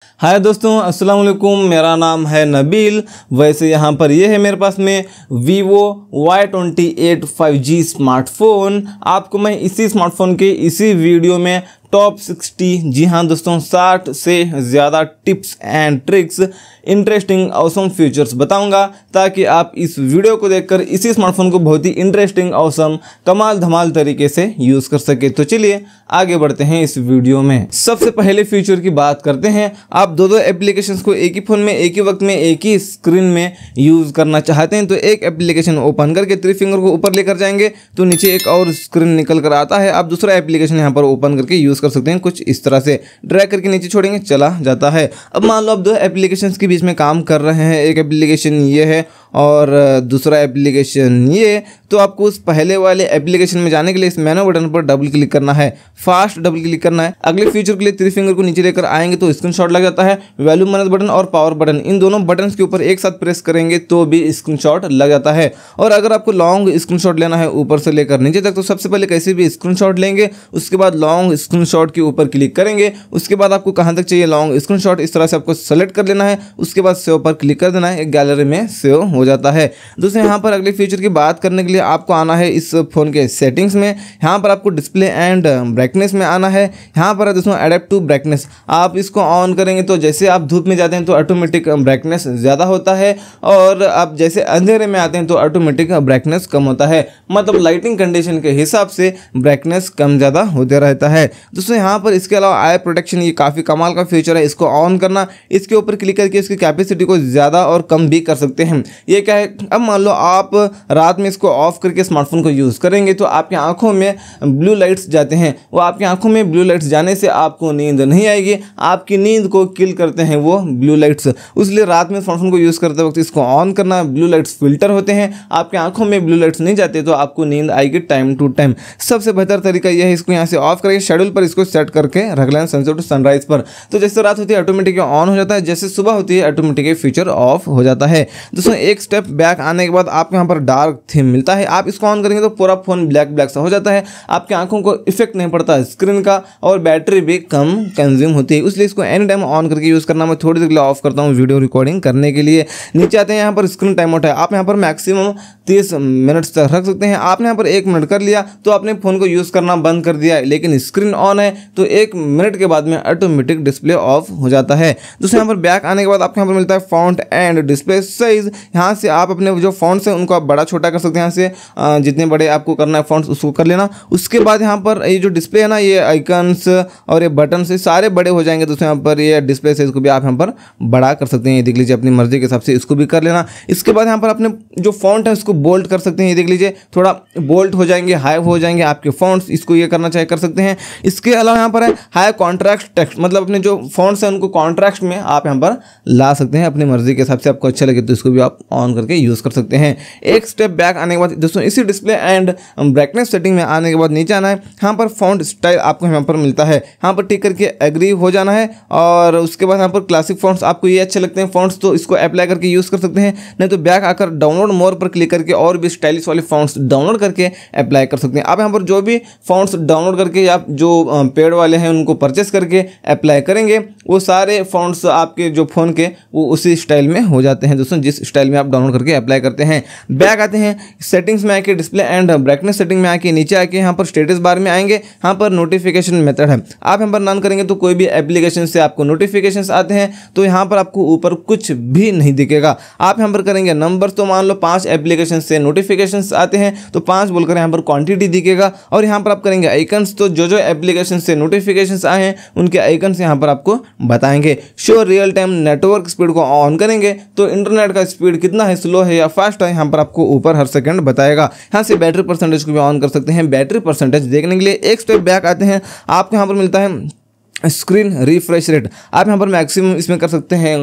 हाय दोस्तों, अस्सलाम वालेकुम। मेरा नाम है नबील। वैसे यहाँ पर ये है मेरे पास में Vivo Y28 5G स्मार्टफोन। आपको मैं इसी स्मार्टफोन के इसी वीडियो में टॉप 60, जी हाँ दोस्तों, 60 से ज़्यादा tips and tricks, interesting awesome features बताऊंगा ताकि आप इस वीडियो को देखकर इसी स्मार्टफोन को बहुत ही इंटरेस्टिंग, ऑसम, कमाल धमाल तरीके से यूज़ कर सके। तो चलिए आगे बढ़ते हैं इस वीडियो में। सबसे पहले फीचर की बात करते हैं। आप दो एप्लीकेशंस को एक ही फ़ोन में, एक ही वक्त में, एक ही स्क्रीन में यूज़ करना चाहते हैं तो एक एप्लीकेशन ओपन करके 3 फिंगर को ऊपर लेकर जाएंगे तो नीचे एक और स्क्रीन निकल कर आता है। आप दूसरा एप्लीकेशन यहाँ पर ओपन करके यूज़ कर सकते हैं। कुछ इस तरह से ड्रैग करके नीचे छोड़ेंगे, चला जाता है। अब मान लो आप दो एप्लीकेशंस के बीच में काम कर रहे हैं, एक एप्लीकेशन ये है और दूसरा एप्लीकेशन ये, तो आपको उस पहले वाले एप्लीकेशन में जाने के लिए इस मेनू बटन पर डबल क्लिक करना है, फास्ट डबल क्लिक करना है। अगले फीचर के लिए 3 फिंगर को नीचे लेकर आएंगे तो स्क्रीनशॉट लग जाता है। वॉल्यूम मैनेज बटन और पावर बटन, इन दोनों बटन के ऊपर एक साथ प्रेस करेंगे तो भी स्क्रीनशॉट लग जाता है। और अगर आपको लॉन्ग स्क्रीनशॉट लेना है ऊपर से लेकर नीचे तक, तो सबसे पहले कैसे भी स्क्रीनशॉट लेंगे, उसके बाद लॉन्ग स्क्रीनशॉट के ऊपर क्लिक करेंगे। उसके बाद आपको कहाँ तक चाहिए लॉन्ग स्क्रीनशॉट, इस तरह से आपको सेलेक्ट कर लेना है। उसके बाद सेव पर क्लिक कर देना है, एक गैलरी में सेव हो जाता है। दोस्तों यहाँ पर अगले फीचर की बात करने के लिए आपको आना है इस फोन के सेटिंग्स में। यहाँ पर आपको डिस्प्ले एंड ब्राइटनेस में आना है। यहाँ पर है दोस्तों एडेप्टिव ब्राइटनेस, आप इसको ऑन करेंगे तो जैसे आप धूप में जाते हैं तो ऑटोमेटिक ब्राइटनेस ज़्यादा होता है और आप जैसे अंधेरे में आते हैं तो ऑटोमेटिक ब्राइटनेस कम होता है। मतलब लाइटिंग कंडीशन के हिसाब से ब्राइटनेस कम ज़्यादा होते रहता है। दोस्तों यहाँ पर इसके अलावा आई प्रोटेक्शन, ये काफ़ी कमाल का फीचर है। इसको ऑन करना, इसके ऊपर क्लिक करके इसकी कैपेसिटी को ज़्यादा और कम भी कर सकते हैं। ये क्या है, अब मान लो आप रात में इसको ऑफ करके स्मार्टफोन को यूज़ करेंगे तो आपकी आंखों में ब्लू लाइट्स जाते हैं। वो आपकी आंखों में ब्लू लाइट्स जाने से आपको नींद नहीं आएगी, आपकी नींद को किल करते हैं वो ब्लू लाइट्स। इसलिए रात में स्मार्टफोन को यूज़ करते वक्त इसको ऑन करना। ब्लू लाइट्स फिल्टर होते हैं, आपकी आंखों में ब्लू लाइट्स नहीं जाते तो आपको नींद आएगी टाइम टू टाइम। सबसे बेहतर तरीका यह है, इसको यहाँ से ऑफ करके शेड्यूल पर इसको सेट करके रख लेना, सनसेट टू सनराइज पर। तो जैसे रात होती है ऑटोमेटिक ऑन हो जाता है, जैसे सुबह होती है ऑटोमेटिक फीचर ऑफ हो जाता है। दोस्तों एक स्टेप बैक आने के बाद आपको यहाँ पर डार्क थीम मिलता है। आप इसको ऑन करेंगे तो पूरा फोन ब्लैक ब्लैक सा हो जाता है, आपकी आंखों को इफेक्ट नहीं पड़ता स्क्रीन का और बैटरी भी कम कंज्यूम होती है। इसलिए इसको एनी टाइम ऑन करके यूज़ करना। मैं थोड़ी देर के लिए ऑफ करता हूँ वीडियो रिकॉर्डिंग करने के लिए। नीचे आते हैं, यहाँ पर स्क्रीन टाइम आउट है, आप यहाँ पर मैक्सिमम 30 मिनट्स तक रख सकते हैं। आपने यहाँ पर 1 मिनट कर लिया तो आपने फ़ोन को यूज़ करना बंद कर दिया, लेकिन स्क्रीन ऑन है तो 1 मिनट के बाद में ऑटोमेटिक डिस्प्ले ऑफ हो जाता है। दोस्तों यहाँ पर बैक आने के बाद आपको यहाँ पर मिलता है फॉन्ट एंड डिस्प्ले साइज। यहाँ से आप अपने जो फॉन्ट्स हैं उनको आप बड़ा छोटा कर सकते हैं। यहाँ से जितने बड़े आपको करना है फॉन्ट्स उसको कर लेना। उसके बाद यहाँ पर ये जो डिस्प्ले है ना, ये आइकन्स और ये बटन से सारे बड़े हो जाएंगे। दोस्तों यहाँ पर ये डिस्प्ले साइज को भी आप यहाँ पर बड़ा कर सकते हैं, ये देख लीजिए अपनी मर्जी के हिसाब से इसको भी कर लेना। इसके बाद यहाँ पर अपने जो फॉन्ट है उसको बोल्ड कर सकते हैं, ये देख लीजिए थोड़ा बोल्ड हो जाएंगे, हाई हो जाएंगे आपके फॉन्ट्स, इसको ये करना चाहे कर सकते हैं। इसके अलावा यहाँ पर है हाई कॉन्ट्रास्ट टेक्स्ट, मतलब अपने जो फॉन्ट्स हैं उनको कॉन्ट्रास्ट में आप यहाँ पर ला सकते हैं अपनी मर्जी के हिसाब से। आपको अच्छा लगे तो इसको भी आप ऑन करके यूज़ कर सकते हैं। एक स्टेप बैक आने के बाद दोस्तों इसी डिस्प्ले एंड ब्राइटनेस सेटिंग में आने के बाद नीचे आना है। यहाँ पर फॉन्ट स्टाइल आपको यहाँ पर मिलता है, यहाँ पर टिक करके एग्री हो जाना है। और उसके बाद यहाँ पर क्लासिक फॉन्ट्स, आपको ये अच्छे लगते हैं फॉन्ट्स तो इसको अप्लाई करके यूज़ कर सकते हैं। नहीं तो बैक आकर डाउनलोड मोर पर क्लिक करके और भी स्टाइलिश वाले फॉन्ट्स डाउनलोड करके अप्लाई कर सकते हैं। आप यहाँ पर जो भी फॉन्ट्स डाउनलोड करके या जो पेड वाले हैं उनको परचेस करके अप्लाई करेंगे, वो सारे फॉन्ट्स आपके जो फ़ोन के वो उसी स्टाइल में हो जाते हैं दोस्तों, जिस स्टाइल में आप डाउनलोड करके अप्लाई करते हैं। बैक आते हैं, सेटिंग्स में आके डिस्प्ले एंड ब्राइटनेस सेटिंग में आके नीचे आके यहाँ पर स्टेटस बार में आएंगे। यहाँ पर नोटिफिकेशन मेथड है, आप यहाँ पर नॉन करेंगे तो कोई भी एप्लीकेशन से आपको नोटिफिकेशंस आते हैं तो यहाँ पर आपको ऊपर कुछ भी नहीं दिखेगा। आप यहाँ पर करेंगे नंबर, तो मान लो 5 एप्लीकेशन से नोटिफिकेशंस आते हैं तो 5 बोलकर यहाँ पर क्वांटिटी दिखेगा। और यहाँ पर आप करेंगे आइकन्स, तो जो एप्लीकेशन से नोटिफिकेशंस आए हैं उनके आइकन्स यहाँ पर आपको बताएंगे। Show real time network speed को ऑन करेंगे तो इंटरनेट का स्पीड कितना है, स्लो है या फास्ट है, यहाँ पर आपको ऊपर हर सेकंड बताएगा। यहाँ से बैटरी परसेंटेज को भी ऑन कर सकते हैं। बैटरी परसेंटेज देखने के लिए एक स्टेप बैक आते हैं, आपको यहाँ पर मिलता है स्क्रीन रिफ्रेश रेट। आप यहाँ पर मैक्सिमम इसमें कर सकते हैं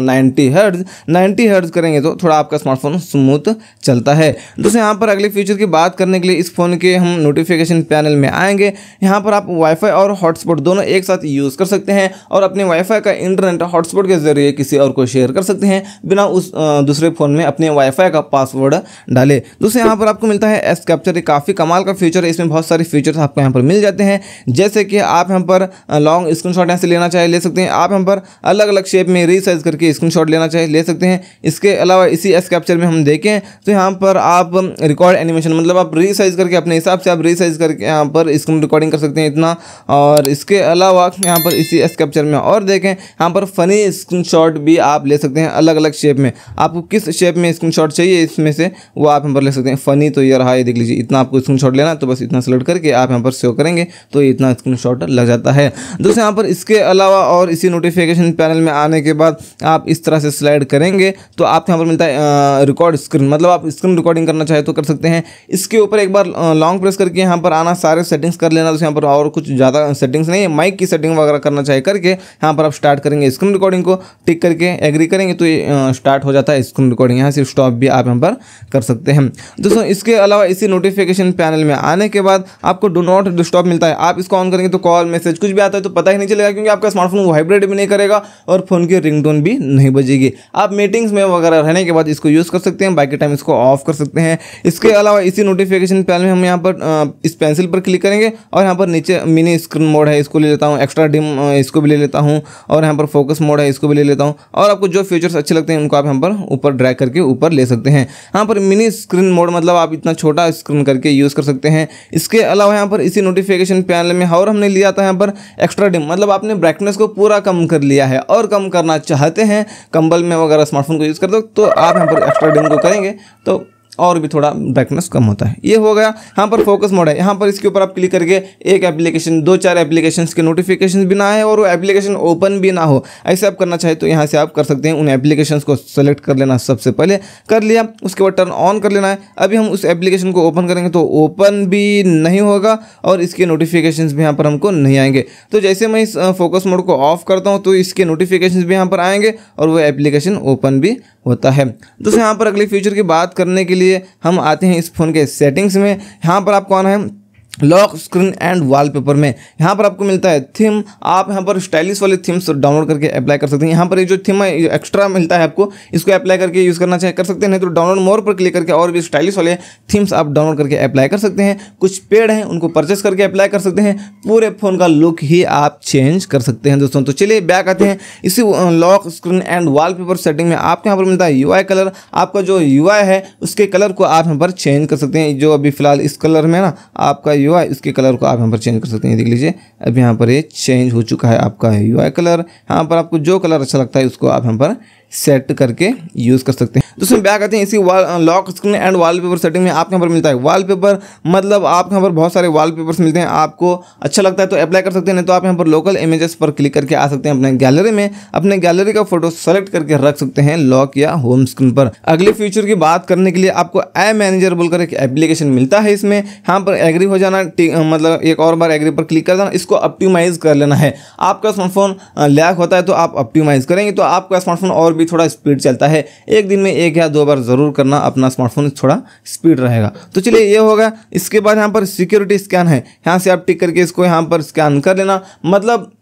90 हर्ट्ज। 90 हर्ट्ज करेंगे तो थोड़ा आपका स्मार्टफोन स्मूथ चलता है। दोस्तों यहाँ पर अगले फीचर की बात करने के लिए इस फ़ोन के हम नोटिफिकेशन पैनल में आएंगे। यहाँ पर आप वाईफाई और हॉटस्पॉट दोनों एक साथ यूज़ कर सकते हैं और अपने वाईफाई का इंटरनेट हॉटस्पॉट के जरिए किसी और को शेयर कर सकते हैं बिना उस दूसरे फ़ोन में अपने वाईफाई का पासवर्ड डाले। दोस्तों यहाँ पर आपको मिलता है एस कैप्चर, काफ़ी कमाल का फीचर है। इसमें बहुत सारे फीचर्स आपको यहाँ पर मिल जाते हैं, जैसे कि आप यहाँ पर लॉन्ग लॉन्ग स्क्रीनशॉट यहाँ से लेना चाहे ले सकते हैं। आप यहाँ पर अलग अलग शेप में रीसाइज करके स्क्रीनशॉट लेना चाहे ले सकते हैं। इसके अलावा इसी एस कैप्चर में हम देखें तो यहाँ पर आप रिकॉर्ड एनिमेशन मतलब आप रीसाइज करके अपने हिसाब से आप रीसाइज करके यहाँ पर स्क्रीन रिकॉर्डिंग कर सकते हैं इतना। और इसके अलावा यहाँ पर इसी एस कैप्चर में और देखें यहाँ पर फनी स्क्रीनशॉट भी आप ले सकते हैं अलग अलग शेप में। आपको किस शेप में स्क्रीनशॉट चाहिए इसमें से वो आप यहाँ पर ले सकते हैं। फनी तो ये रहा, ये देख लीजिए, इतना आपको स्क्रीनशॉट लेना तो बस इतना सेलेक्ट करके आप यहाँ पर सेव करेंगे तो इतना स्क्रीनशॉट लग जाता है दोस्तों। यहाँ पर इसके अलावा और इसी नोटिफिकेशन पैनल में आने के बाद आप इस तरह से स्लाइड करेंगे तो आपको यहाँ पर मिलता है रिकॉर्ड स्क्रीन, मतलब आप स्क्रीन रिकॉर्डिंग करना चाहे तो कर सकते हैं। इसके ऊपर एक बार लॉन्ग प्रेस करके यहाँ पर आना, सारे सेटिंग्स कर लेना। तो यहाँ पर और कुछ ज़्यादा सेटिंग्स नहीं है, माइक की सेटिंग वगैरह करना चाहे करके यहाँ पर आप स्टार्ट करेंगे स्क्रीन रिकॉर्डिंग को, टिक करके एग्री करेंगे तो ये स्टार्ट हो जाता है स्क्रीन रिकॉर्डिंग। यहाँ से स्टॉप भी आप यहाँ पर कर सकते हैं दोस्तों। इसके अलावा इसी नोटिफिकेशन पैनल में आने के बाद आपको डू नॉट डिस्टर्ब मिलता है। आप इसको ऑन करेंगे तो कॉल मैसेज कुछ भी आता है तो पता ही नहीं चलेगा, क्योंकि आपका स्मार्टफोन वाइब्रेट भी नहीं करेगा और फोन की रिंगटोन भी नहीं बजेगी। आप मीटिंग्स में वगैरह रहने के बाद इसको यूज़ कर सकते हैं, बाकी टाइम इसको ऑफ कर सकते हैं। इसके अलावा इसी नोटिफिकेशन पैनल में हम यहाँ पर इस पेंसिल पर क्लिक करेंगे और यहाँ पर नीचे मिनी स्क्रीन मोड है, इसको ले लेता हूँ, एक्स्ट्रा डिम इसको भी ले लेता हूँ, और यहाँ पर फोकस मोड है, इसको भी ले लेता हूँ। और आपको जो फीचर्स अच्छे लगते हैं उनको आप यहाँ पर ऊपर ड्रैग करके ऊपर ले सकते हैं। यहाँ पर मिनी स्क्रीन मोड मतलब आप इतना छोटा स्क्रीन करके यूज़ कर सकते हैं। इसके अलावा यहाँ पर इसी नोटिफिकेशन पैनल में और हमने लिया था यहाँ पर एक्स्ट्रा डिम, मतलब आपने ब्राइटनेस को पूरा कम कर लिया है और कम करना चाहते हैं, कंबल में वगैरह स्मार्टफोन को यूज़ कर दो तो आप यहाँ पर एक्स्ट्रा डिम को करेंगे तो और भी थोड़ा ब्राइटनेस कम होता है। ये हो गया। यहाँ पर फोकस मोड है, यहाँ पर इसके ऊपर आप क्लिक करके एक एप्लीकेशन 2-4 एप्लीकेशंस के नोटिफिकेशन भी ना आए और वो एप्लीकेशन ओपन भी ना हो, ऐसे आप करना चाहे तो यहाँ से आप कर सकते हैं। उन एप्लीकेशंस को सेलेक्ट कर लेना, सबसे पहले कर लिया, उसके बाद टर्न ऑन कर लेना है। अभी हम उस एप्लीकेशन को ओपन करेंगे तो ओपन भी नहीं होगा और इसके नोटिफिकेशंस भी यहाँ पर हमको नहीं आएंगे। तो जैसे मैं इस फोकस मोड को ऑफ करता हूँ तो इसके नोटिफिकेशंस भी यहाँ पर आएंगे और वो एप्लीकेशन ओपन भी होता है। दोस्तों यहाँ पर अगले फीचर की बात करने के लिए हम आते हैं इस फ़ोन के सेटिंग्स में। यहाँ पर आपको आना है लॉक स्क्रीन एंड वॉलपेपर में। यहाँ पर आपको मिलता है थीम, आप यहाँ पर स्टाइलिश वाले थीम्स डाउनलोड करके अप्लाई कर सकते हैं। यहाँ पर ये जो थीम है एक्स्ट्रा मिलता है आपको, इसको अप्लाई करके यूज़ करना चाहे कर सकते हैं, नहीं तो डाउनलोड मोर पर क्लिक करके और भी स्टाइलिश वाले थीम्स आप डाउनलोड करके अप्लाई कर सकते हैं। कुछ पेड हैं उनको परचेस करके अप्लाई कर सकते हैं, पूरे फ़ोन का लुक ही आप चेंज कर सकते हैं दोस्तों। तो चलिए बैक आते हैं इसी lock screen and wallpaper setting में। आपको यहाँ पर मिलता है UI कलर, आपका जो UI है उसके कलर को आप यहाँ पर चेंज कर सकते हैं। जो अभी फिलहाल इस कलर में ना आपका UI, इसके कलर को आप यहाँ पर चेंज कर सकते हैं। देख लीजिए अब यहाँ पर ये चेंज हो चुका है आपका UI कलर। यहाँ पर आपको जो कलर अच्छा लगता है उसको आप यहाँ पर सेट करके यूज़ कर सकते हैं। दोस्तों बैक आते हैं इसी lock screen and wallpaper setting में। आपको यहाँ पर मिलता है वॉलपेपर, मतलब आपको यहाँ पर बहुत सारे वॉलपेपर्स मिलते हैं, आपको अच्छा लगता है तो अप्लाई कर सकते हैं, नहीं तो आप यहाँ पर लोकल इमेजेस पर क्लिक करके आ सकते हैं अपने गैलरी में, अपने गैलरी का फोटो सेलेक्ट करके रख सकते हैं लॉक या होम स्क्रीन पर। अगले फीचर की बात करने के लिए आपको ऐप मैनेजर बोलकर एक एप्लीकेशन मिलता है। इसमें यहाँ पर एग्री हो जाना, मतलब एक और बार एग्री पर क्लिक कर देना, इसको ऑप्टिमाइज कर लेना है। आपका स्मार्टफोन लैग होता है तो आप ऑप्टिमाइज करेंगे तो आपका स्मार्टफोन और भी थोड़ा स्पीड चलता है। एक दिन में 1 या 2 बार ज़रूर करना, अपना स्मार्टफोन थोड़ा स्पीड रहेगा। तो चलिए ये होगा। इसके बाद यहाँ पर सिक्योरिटी स्कैन है, यहाँ से आप टिक करके इसको यहाँ पर स्कैन कर लेना, मतलब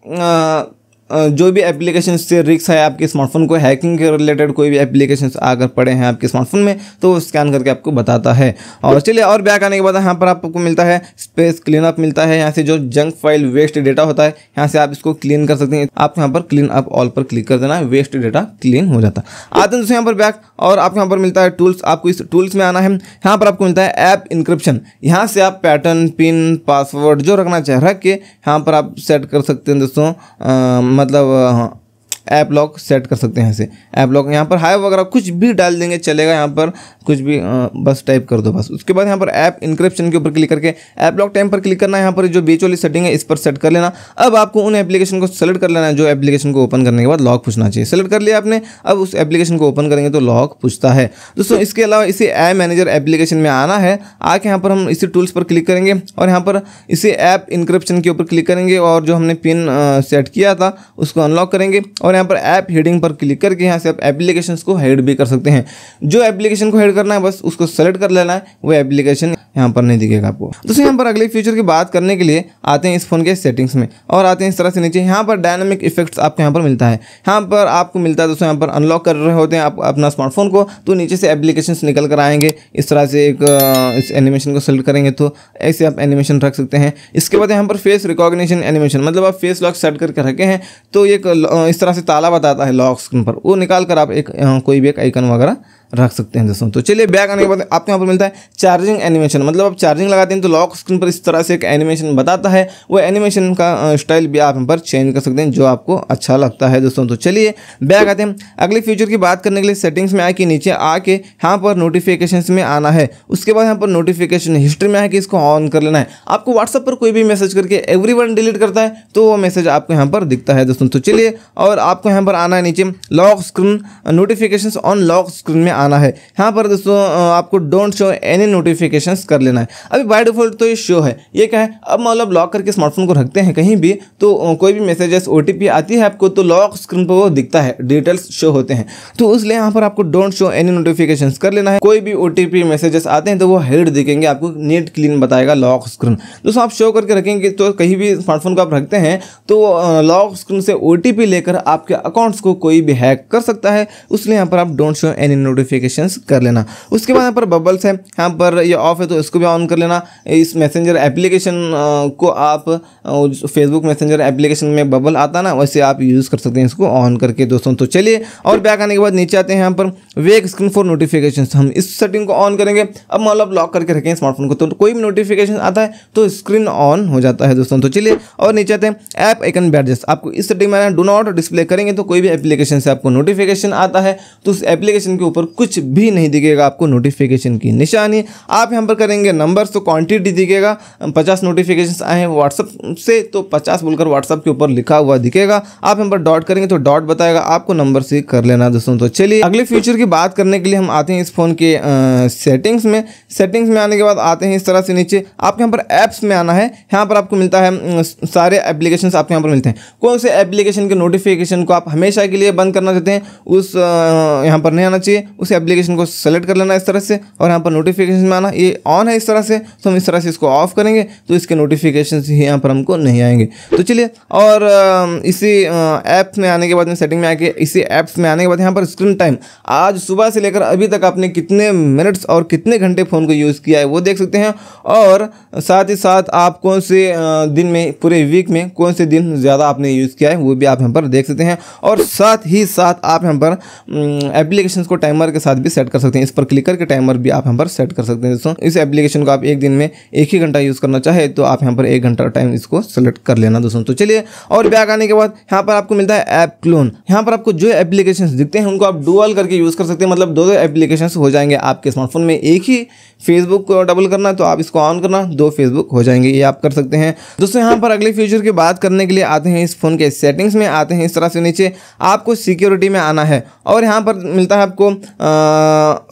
जो भी एप्लीकेशन से रिस्क है आपके स्मार्टफोन को हैकिंग के रिलेटेड कोई भी एप्लीकेशन अगर पड़े हैं आपके स्मार्टफोन में तो वो स्कैन करके आपको बताता है। और चलिए और बैक आने के बाद यहाँ पर आपको मिलता है स्पेस क्लीन अप मिलता है। यहाँ से जो जंक फाइल वेस्ट डेटा होता है यहाँ से आप इसको क्लीन कर सकते हैं। आप यहाँ पर क्लीन अप ऑल पर क्लिक कर देना है, वेस्ट डेटा क्लीन हो जाता है। आते हैं यहाँ पर बैक और आपको यहाँ पर मिलता है टूल्स। आपको इस टूल्स में आना है, यहाँ पर आपको मिलता है ऐप इंक्रिप्शन। यहाँ से आप पैटर्न, पिन, पासवर्ड जो रखना चाहे रख के यहाँ पर आप सेट कर सकते हैं दोस्तों, मतलब ऐप लॉक सेट कर सकते हैं। यहाँ से ऐप लॉक, यहाँ पर हाई वगैरह कुछ भी डाल देंगे चलेगा, यहाँ पर कुछ भी बस टाइप कर दो बस। उसके बाद यहाँ पर ऐप इंक्रिप्शन के ऊपर क्लिक करके ऐप लॉक टाइम पर क्लिक करना है। यहाँ पर जो बीच वाली सेटिंग है इस पर सेट कर लेना। अब आपको उन एप्लीकेशन को सेलेक्ट कर लेना है जो एप्लीकेशन को ओपन करने के बाद लॉक पूछना चाहिए। सेलेक्ट कर लिया आपने, अब उस एप्लीकेशन को ओपन करेंगे तो लॉक पूछता है दोस्तों। इसके अलावा इसी ऐप मैनेजर एप्लीकेशन में आना है, आके यहाँ पर हम इसी टूल्स पर क्लिक करेंगे और यहाँ पर इसी ऐप इंक्रिप्शन के ऊपर क्लिक करेंगे और जो हमने पिन सेट किया था उसको अनलॉक करेंगे और और यहाँ पर ऐप हेडिंग पर क्लिक करके यहाँ से आप एप्लीकेशंस को हाइड भी कर सकते हैं। जो एप्लीकेशन को हाइड करना है बस उसको सेलेक्ट कर लेना है, वो एप्लीकेशन यहाँ पर नहीं दिखेगा आपको। दोस्तों यहाँ पर अगले फीचर की बात करने के लिए आते हैं इस फोन के सेटिंग्स में और आते हैं इस तरह से नीचे। यहाँ पर डायनामिक इफेक्ट्स आपको यहाँ पर मिलता है। यहाँ पर आपको मिलता है दोस्तों, यहाँ पर अनलॉक कर रहे होते हैं आप अपना स्मार्टफोन को तो नीचे से एप्लीकेशंस निकल कर आएंगे। इस तरह से एक इस एनिमेशन को सेलेक्ट करेंगे तो ऐसे आप एनिमेशन रख सकते हैं। इसके बाद यहाँ पर फेस रिकॉग्निशन एनिमेशन, मतलब आप फेस लॉक सेट करके रखे हैं तो एक इस तरह से ताला बताता है लॉक स्क्रीन पर, वो निकाल कर आप एक कोई भी एक आइकन वगैरह रख सकते हैं दोस्तों। तो चलिए बैक आने के बाद आपको यहाँ पर मिलता है चार्जिंग एनिमेशन, मतलब आप चार्जिंग लगाते हैं तो लॉक स्क्रीन पर इस तरह से एक एनिमेशन बताता है। वो एनिमेशन का स्टाइल भी आप यहाँ पर चेंज कर सकते हैं जो आपको अच्छा लगता है दोस्तों। तो चलिए बैक आते हैं अगले फीचर की बात करने के लिए। सेटिंग्स में आके नीचे आके यहाँ पर नोटिफिकेशंस में आना है। उसके बाद यहाँ पर नोटिफिकेशन हिस्ट्री में आके इसको ऑन कर लेना है। आपको व्हाट्सएप पर कोई भी मैसेज करके एवरीवन डिलीट करता है तो वो मैसेज आपको यहाँ पर दिखता है दोस्तों। तो चलिए और आपको यहाँ पर आना है नीचे lock screen notifications on lock screen में आना है। यहाँ पर दोस्तों आपको डोंट शो एनी नोटिफिकेशंस कर लेना है। अभी बाय डिफॉल्ट तो ये शो है, ये क्या है, अब मतलब लॉक करके स्मार्टफोन को रखते हैं कहीं भी तो कोई भी मैसेजेस ओटीपी आती है आपको तो लॉक स्क्रीन पर वो दिखता है, डिटेल्स शो होते हैं। तो इसलिए यहाँ पर आपको डोंट शो एनी नोटिफिकेशंस कर लेना है। कोई भी ओटीपी मैसेजेस आते हैं तो वो हाइड दिखेंगे, आपको नीट क्लीन बताएगा लॉक स्क्रीन। दोस्तों आप शो करके रखेंगे तो कहीं भी स्मार्टफोन को आप रखते हैं तो लॉक स्क्रीन से ओटीपी लेकर आपके अकाउंट्स को कोई भी हैक कर सकता है, इसलिए यहाँ पर आप डोंट शो एनी नोटिफिकेशन कर लेना। उसके बाद यहाँ पर बबल्स है, यहाँ पर ये ऑफ है तो इसको भी ऑन कर लेना। इस मैसेंजर एप्लीकेशन को आप फेसबुक मैसेंजर एप्लीकेशन में बबल आता ना, वैसे आप यूज़ कर सकते हैं इसको ऑन करके दोस्तों। तो चलिए और बैक आने के बाद नीचे आते हैं यहाँ पर वेक स्क्रीन फॉर नोटिफिकेशन, हम इस सेटिंग को ऑन करेंगे। अब मतलब लॉक करके रखें स्मार्टफोन को तो कोई भी नोटिफिकेशन आता है तो स्क्रीन ऑन हो जाता है दोस्तों। तो चलिए और नीचे आते हैं ऐप आइकन बैडजेस, आपको इस सेटिंग में डू नॉट डिस्प्ले करेंगे तो कोई भी एप्लीकेशन से आपको नोटिफिकेशन आता है तो उस एप्लीकेशन के ऊपर कुछ भी नहीं दिखेगा आपको नोटिफिकेशन की निशानी। आप यहाँ पर करेंगे नंबर्स तो क्वांटिटी दिखेगा, 50 नोटिफिकेशंस आए हैं व्हाट्सएप से तो 50 बोलकर व्हाट्सएप के ऊपर लिखा हुआ दिखेगा। आप यहाँ पर डॉट करेंगे तो डॉट बताएगा, आपको नंबर से कर लेना दोस्तों। तो चलिए अगले फीचर की बात करने के लिए हम आते हैं इस फोन के सेटिंग्स में। सेटिंग्स में आने के बाद आते हैं इस तरह से नीचे आपको यहाँ पर ऐप्स में आना है। यहाँ पर आपको मिलता है सारे एप्लीकेशंस आपको यहाँ पर मिलते हैं। कौन से एप्लीकेशन के नोटिफिकेशन को आप हमेशा के लिए बंद करना चाहते हैं उस यहाँ पर नहीं आना चाहिए, उस एप्लीकेशन को सेलेक्ट कर लेना इस तरह से और यहाँ पर नोटिफिकेशन में आना। ये ऑन है इस तरह से तो हम इस तरह से इसको ऑफ करेंगे तो इसके नोटिफिकेशन ही यहाँ पर हमको नहीं आएंगे। तो चलिए और इसी ऐप्स में आने के बाद में सेटिंग में आके इसी ऐप्स में आने के बाद यहाँ पर स्क्रीन टाइम आज सुबह से लेकर अभी तक आपने कितने मिनट्स और कितने घंटे फ़ोन को यूज़ किया है वो देख सकते हैं। और साथ ही साथ आप कौन से दिन में पूरे वीक में कौन से दिन ज़्यादा आपने यूज़ किया है वो भी आप यहाँ पर देख सकते हैं। और साथ ही साथ आप यहाँ पर एप्लीकेशन को टाइमर के साथ भी सेट कर सकते हैं। इस पर क्लिक करके टाइमर भी आप यहाँ पर सेट कर सकते हैं दोस्तों। इस एप्लीकेशन को आप एक दिन में 1 ही घंटा यूज़ करना चाहे तो आप यहाँ पर 1 घंटा टाइम इसको सेलेक्ट कर लेना दोस्तों। तो चलिए और बैक आने के बाद यहाँ पर आपको मिलता है ऐप क्लोन। यहाँ पर आपको जो एप्लीकेशंस दिखते हैं उनको आप डुअल करके यूज़ कर सकते हैं, मतलब 2 एप्लीकेशंस हो जाएंगे आपके स्मार्टफोन में। एक ही फेसबुक को डबल करना तो आप इसको ऑन करना, 2 फेसबुक हो जाएंगे, ये आप कर सकते हैं दोस्तों। यहाँ पर अगले फीचर की बात करने के लिए आते हैं इस फोन के सेटिंग्स में। आते हैं इस तरह से नीचे आपको सिक्योरिटी में आना है और यहाँ पर मिलता है आपको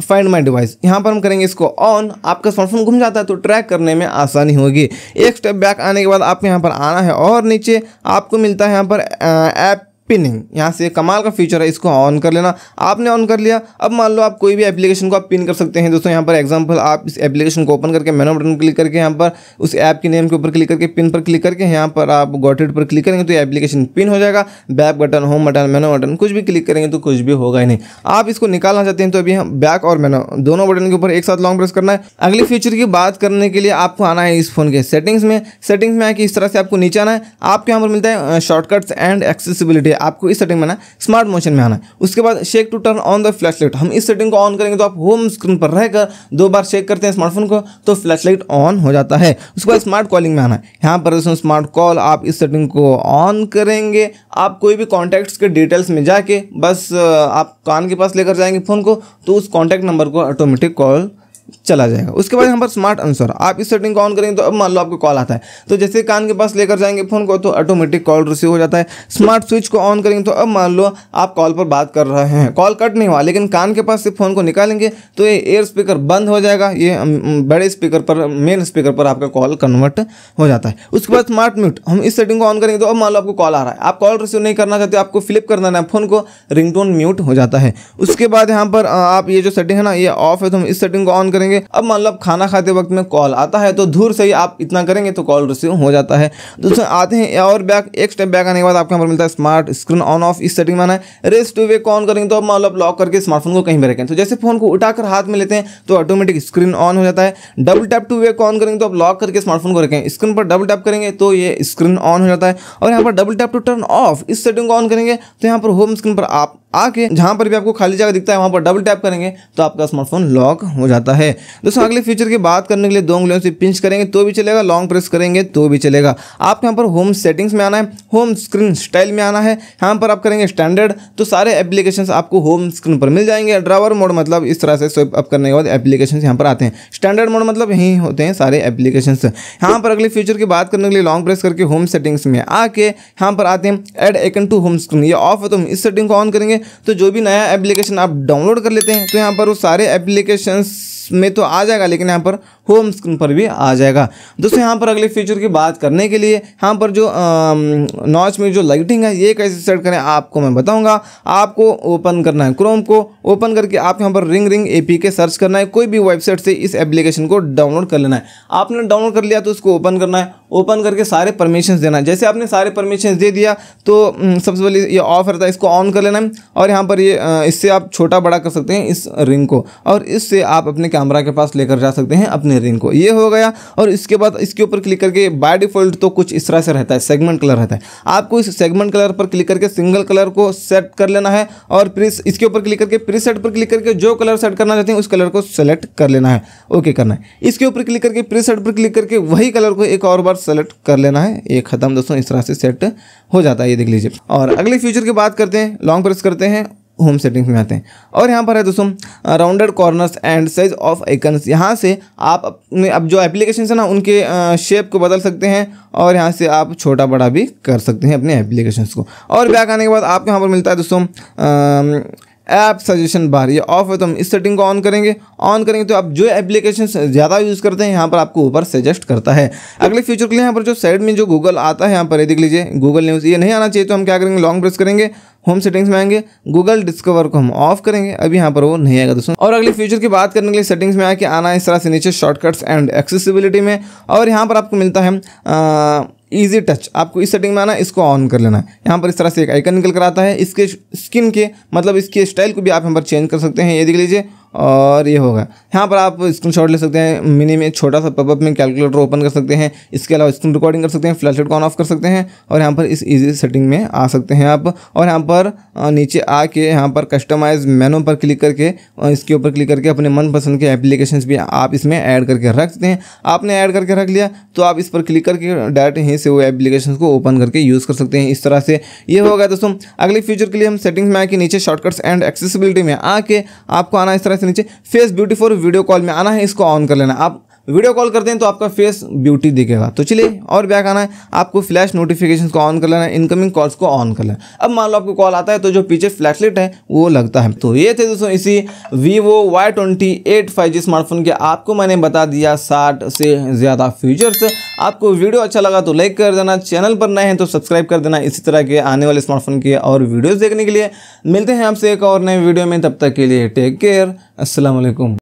फाइंड माई डिवाइस। यहाँ पर हम करेंगे इसको ऑन, आपका स्मार्टफोन घूम जाता है तो ट्रैक करने में आसानी होगी। एक स्टेप बैक आने के बाद आपको यहाँ पर आना है और नीचे आपको मिलता है यहाँ पर ऐप पिनिंग। यहाँ से कमाल का फीचर है, इसको ऑन कर लेना। आपने ऑन कर लिया, अब मान लो आप कोई भी एप्लीकेशन को आप पिन कर सकते हैं दोस्तों। यहाँ पर एग्जांपल आप इस एप्लीकेशन को ओपन करके मेनू बटन क्लिक करके यहाँ पर उस ऐप के नेम के ऊपर क्लिक करके पिन पर क्लिक करके यहाँ पर आप गॉट इट पर क्लिक करेंगे तो ये एप्लीकेशन पिन हो जाएगा। बैक बटन, होम बटन, मेनू बटन कुछ भी क्लिक करेंगे तो कुछ भी होगा ही नहीं। आप इसको निकालना चाहते हैं तो अभी हम बैक और मेनू दोनों बटन के ऊपर एक साथ लॉन्ग प्रेस करना है। अगली फीचर की बात करने के लिए आपको आना है इस फोन के सेटिंग्स में। सेटिंग्स में आके इस तरह से आपको नीचे आना है। आपको यहाँ पर मिलता है शॉर्टकट्स एंड एक्सेसिबिलिटी, आपको इस सेटिंग में स्मार्ट मोशन में आना है। उसके बाद shake to turn on the flash light, हम इस सेटिंग को ऑन करेंगे तो आप होम स्क्रीन पर रहकर 2 बार शेक करते हैं स्मार्टफोन को तो फ्लैश लाइट ऑन हो जाता है। उसके बाद स्मार्ट कॉलिंग में आना है। यहाँ पर स्मार्ट कॉल आप इस सेटिंग को ऑन करेंगे, आप कोई भी कॉन्टैक्ट्स के डिटेल्स में जाके बस आप कान के पास लेकर जाएंगे फ़ोन को तो उस कॉन्टैक्ट नंबर को ऑटोमेटिक कॉल चला जाएगा। उसके बाद यहाँ पर स्मार्ट आंसर, आप इस सेटिंग को ऑन करेंगे तो अब मान लो आपको कॉल आता है तो जैसे कान के पास लेकर जाएंगे फोन को तो ऑटोमेटिक कॉल रिसीव हो जाता है। स्मार्ट स्विच को ऑन करेंगे तो अब मान लो आप कॉल पर बात कर रहे हैं, कॉल कट नहीं हुआ लेकिन कान के पास से फोन को निकालेंगे तो ये एयर स्पीकर बंद हो जाएगा, ये बड़े स्पीकर पर, मेन स्पीकर पर आपका कॉल कन्वर्ट हो जाता है। उसके बाद स्मार्ट म्यूट, हम इस सेटिंग को ऑन करेंगे तो अब मान लो आपको कॉल आ रहा है, आप कॉल रिसीव नहीं करना चाहते, आपको फ्लिप कर देना है फोन को, रिंगटोन म्यूट हो जाता है। उसके बाद यहाँ पर आप ये जो सेटिंग है ना ये ऑफ है तो हम इस सेटिंग को ऑन करेंगे। अब मान लो आप खाना खाते वक्त में कॉल आता है तो दूर से ही आप इतना करेंगे तो कॉल रिसीव हो जाता है। दोस्तों आते हैं और बैक, एक स्टेप बैक आने के बाद आपको यहाँ पर मिलता है स्मार्ट स्क्रीन ऑन ऑफ, इस सेटिंग में आना है। रेस्ट टू वे को ऑन करेंगे तो अब मान लो आप लॉक करके स्मार्टफोन को कहीं भी रखें तो जैसे फोन को उठाकर हाथ में लेते हैं तो ऑटोमेटिक स्क्रीन ऑन हो जाता है। डबल टैप टू वे को ऑन करेंगे तो आप लॉक करके स्मार्टफोन को रखें, स्क्रीन पर डबल टैप करेंगे तो ये स्क्रीन ऑन हो जाता है। और यहाँ पर double tap to turn off, इस सेटिंग को ऑन करेंगे तो यहाँ पर होम स्क्रीन पर आप आके जहां पर भी आपको खाली जगह दिखता है वहां पर डबल टैप करेंगे तो आपका स्मार्टफोन लॉक हो जाता है। दोस्तों अगले फीचर की बात करने के लिए 2 उंगलियों से पिंच करेंगे तो भी चलेगा, लॉन्ग प्रेस करेंगे तो भी चलेगा। आपको यहाँ पर होम सेटिंग्स में आना है, होम स्क्रीन स्टाइल में आना है, यहाँ पर आप करेंगे स्टैंडर्ड तो सारे एप्लीकेशंस आपको होम स्क्रीन पर मिल जाएंगे। ड्राइवर मोड मतलब इस तरह से स्वाइप अप करने के बाद एप्लीकेशंस यहाँ पर आते हैं। स्टैंडर्ड मोड मतलब यहीं होते हैं सारे एप्लीकेशंस। यहाँ पर अगले फीचर की बात करने के लिए लॉन्ग प्रेस करके होम सेटिंग्स में आके यहाँ पर आते हैं add icon to home screen, ये ऑफ है तो हम इस सेटिंग को ऑन करेंगे तो जो भी नया एप्लीकेशन आप डाउनलोड कर लेते हैं तो यहाँ पर वो सारे एप्लीकेशंस में तो आ जाएगा लेकिन यहाँ पर होम स्क्रीन पर भी आ जाएगा। दोस्तों यहाँ पर अगले फीचर की बात करने के लिए यहाँ पर जो नॉच में जो लाइटिंग है ये कैसे सेट करें आपको मैं बताऊंगा। आपको ओपन करना है क्रोम को, ओपन करके आप यहाँ पर रिंग APK सर्च करना है, कोई भी वेबसाइट से इस एप्लीकेशन को डाउनलोड कर लेना है। आपने डाउनलोड कर लिया तो उसको ओपन करना है, ओपन करके सारे परमिशंस देना है। जैसे आपने सारे परमिशंस दे दिया तो सबसे पहले ये ऑफ रहता है, इसको ऑन कर लेना है और यहाँ पर ये इससे आप छोटा बड़ा कर सकते हैं इस रिंग को और इससे आप अपने कैमरा के पास लेकर जा सकते हैं अपने रिंग को। ये हो गया और इसके बाद इसके ऊपर क्लिक करके बाय डिफॉल्ट तो कुछ इस तरह से रहता है, सेगमेंट कलर रहता है। आपको इस सेगमेंट कलर पर क्लिक करके सिंगल कलर को सेट कर लेना है और इसके ऊपर क्लिक करके प्रीसेट पर क्लिक करके जो कलर सेट करना चाहते हैं उस कलर को सेलेक्ट कर लेना है, ओके करना है। इसके ऊपर क्लिक करके प्रीसेट पर क्लिक करके वही कलर को एक और बार सेलेक्ट कर लेना है, ये खत्म। दोस्तों इस तरह से सेट हो जाता है, ये देख लीजिए। और अगले फीचर की बात करते हैं, लॉन्ग प्रेस करते हैं, होम सेटिंग्स में आते हैं और यहाँ पर है दोस्तों rounded corners and size of icons. यहाँ से आप अपने अब जो एप्लीकेशन है ना उनके शेप को बदल सकते हैं और यहाँ से आप छोटा बड़ा भी कर सकते हैं अपने एप्लीकेशंस को। और बैक आने के बाद आपको यहाँ पर मिलता है दोस्तों ऐप सजेशन बार, ये ऑफ है तो हम इस सेटिंग को ऑन करेंगे। ऑन करेंगे तो आप जो एप्लीकेशन ज़्यादा यूज़ करते हैं यहाँ पर आपको ऊपर सजेस्ट करता है। अगले फीचर के लिए यहाँ पर जो साइड में जो गूगल आता है यहाँ पर, ये देख लीजिए गूगल न्यूज़, ये नहीं आना चाहिए तो हम क्या करेंगे, लॉन्ग प्रेस करेंगे, होम सेटिंग्स में आएंगे, गूगल डिस्कवर को हम ऑफ करेंगे, अभी यहाँ पर वो नहीं आएगा दोस्तों। और अगले फीचर की बात करने के लिए सेटिंग्स में आके आना है इस तरह से नीचे शॉर्टकट्स एंड एक्सेसिबिलिटी में और यहाँ पर आपको मिलता है ईजी टच। आपको इस सेटिंग में आना है, इसको ऑन कर लेना है। यहाँ पर इस तरह से एक आइकन निकल कर आता है, इसके स्किन के मतलब इसके स्टाइल को भी आप यहाँ पर चेंज कर सकते हैं, ये देख लीजिए। और ये होगा यहाँ पर आप स्क्रीनशॉट ले सकते हैं, मिनी में छोटा सा पॉपअप में कैलकुलेटर ओपन कर सकते हैं, इसके अलावा स्क्रीन रिकॉर्डिंग कर सकते हैं, फ्लैशलाइट को ऑन ऑफ कर सकते हैं और यहाँ पर इस इजी सेटिंग में आ सकते हैं आप। और यहाँ पर नीचे आके यहाँ पर कस्टमाइज मेनू पर क्लिक करके इसके ऊपर क्लिक करके अपने मनपसंद के एप्लीकेशंस भी आप इसमें ऐड करके रख सकते हैं। आपने ऐड करके रख लिया तो आप इस पर क्लिक करके डायरेक्ट यहीं से वो एप्लीकेशंस को ओपन करके यूज़ कर सकते हैं। इस तरह से ये होगा दोस्तों। अगले फीचर के लिए हम सेटिंग्स में आके नीचे शॉर्टकट्स एंड एक्सेसिबिलिटी में आके आपको आना इस तरह से नीचे face beauty for video call में आना है, इसको ऑन कर लेना। आप वीडियो कॉल करते हैं तो आपका फेस ब्यूटी दिखेगा। तो चलिए और बैक आना है, आपको फ्लैश नोटिफिकेशंस को ऑन कर लेना है, इनकमिंग कॉल्स को ऑन कर लेना। अब मान लो आपको कॉल आता है तो जो पीछे फ्लैशलाइट है वो लगता है। तो ये थे दोस्तों इसी Vivo Y28 5G स्मार्टफोन के आपको मैंने बता दिया 60 से ज़्यादा फीचर्स। आपको वीडियो अच्छा लगा तो लाइक कर देना, चैनल पर नए हैं तो सब्सक्राइब कर देना। इसी तरह के आने वाले स्मार्टफोन के और वीडियोज़ देखने के लिए मिलते हैं आपसे एक और नए वीडियो में। तब तक के लिए टेक केयर, अस्सलाम वालेकुम।